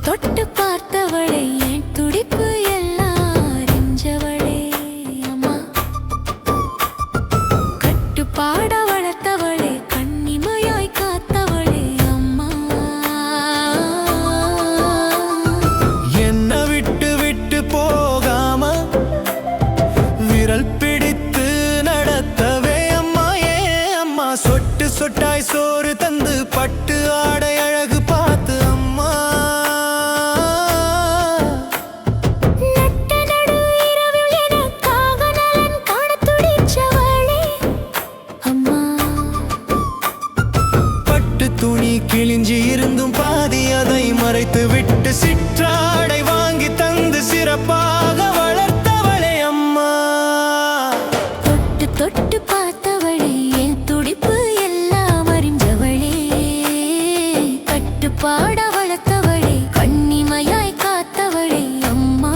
தொட்டு பார்த்தவளே என் துடிப்பு எல்லாம் அறிஞ்சவளே அம்மா. கட்டுப்பாட வளர்த்தவளே கண்ணிமையாய் காத்தவளே அம்மா. என்ன விட்டு விட்டு போகாம விரல் பிடித்து நடத்தவே அம்மா ஏ அம்மா. சொட்டு சொட்டாய் சோறு தந்து பட்டு ஆடை அழகு பார்த்து அம்மா. நட்ட நடு இரவில் எனக்காக நலன் காண துடிச்சவளே அம்மா. பட்டு துணி கிழிஞ்சி இருந்தும் பாதி அதை மறைத்து விட்டு சிற்றாடை வாங்கி தந்து சிறப்பாக வளர்த்தவளே அம்மா. தொட்டு தொட்டு பார்த்தவளே என் துடிப்பு எல்லாம் அறிஞ்சவளே. கட்டுப்பாட வளர்த்தவளே கண்ணிமையாய் காத்தவளே அம்மா.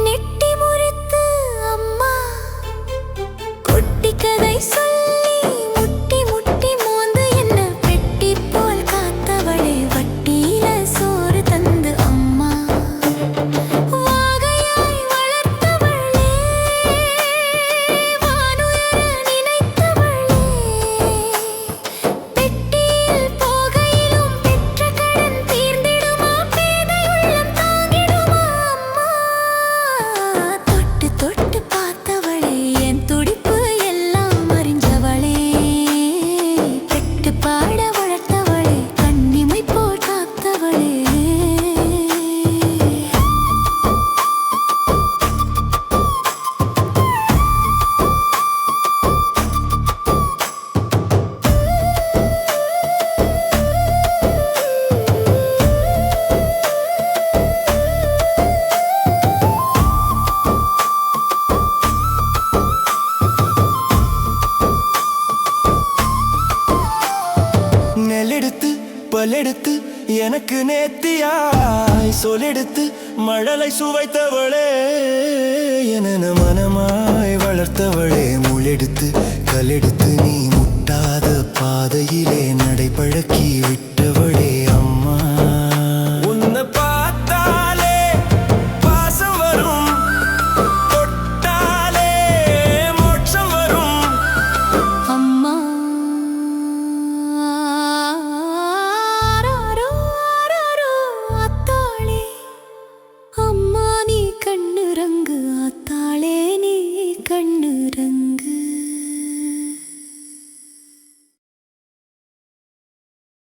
நெட்டி முறித்து அம்மா குட்டி கதை சொல்லி முட்டி முட்டி மோந்து என்ன பெட்டி போல் காத்தவளே. வட்டியில சோறு தந்து அம்மா. வாகையாய் வளர்த்தவளே வானுயர நினைத்தவளே. பெட்டியில் போகையிலும் பெற்ற கடன் தீர்ந்திடுமா பேதை உள்ளம் தாங்கிடுமா அம்மா. தொட்டு தொட்டு பார்த்தவளே என் துடிப்பு எல்லாம் அறிஞ்சவளே. கெட்டு பாட வளர்த்தவளே கண்ணிமை போல் காத்தவளே. நெல்லெடுத்து பல்லெடுத்து எனக்கு நேத்தியாய் சொல்லெடுத்து மழலை சுவைத்தவளே. என மனமாய் வளர்த்தவளே முளெடுத்து கல்லெடுத்து நீ முட்டாத பாதையிலே நடைபழக்கி விட்டு